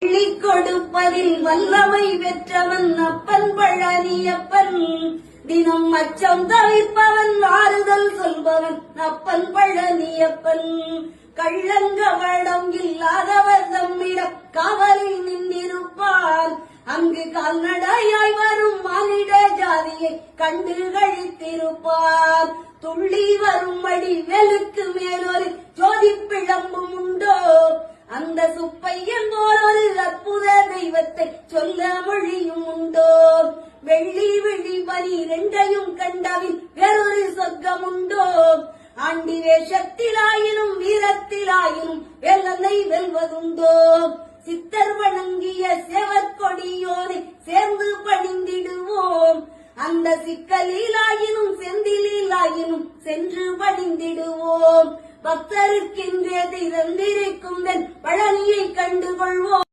சொல்லிக் கொடுப்பதில் வல்லமை பெற்றவன் அப்பன் பழனியப்பன். தினம் அச்சம் தவிர்ப்பவன் ஆறுதல் சொல்பவன் அப்பன் பழனியப்பன். கள்ளங்கவடம் இல்லாதவர் தம்மிடம் காவலில் நின்றிருப்பார். அங்கு கால்நடையாய் வரும் மானிட ஜாதியை கண்டு கழித்திருப்பார். துள்ளி வரும்படி வெளுக்கு மேலொரு ஜோதி பிழம்பும் உண்டோ? அந்த சுப்பையன் போல் ஒரு அற்புத தெய்வத்தை சொல்ல மொழியும் உண்டோ? வெள்ளி விழி பனி இரண்டையும் கண்டவின் வேறொரு சொர்க்கம் உண்டோ? ஆண்டி வேஷத்திலாயினும் வீரத்திலாயினும் வெள்ளனை வெல்வதுண்டோ? சித்தர் வணங்கிய செவற்கொடியோனை சேர்ந்து பணிந்திடுவோம். அந்த சிக்கலிலாயினும் செந்திலாயினும் சென்று பணிந்திடுவோம். பக்தருக்கென்றே திறந்திருக்கும் பழனியை கண்டுகொள்வோம்.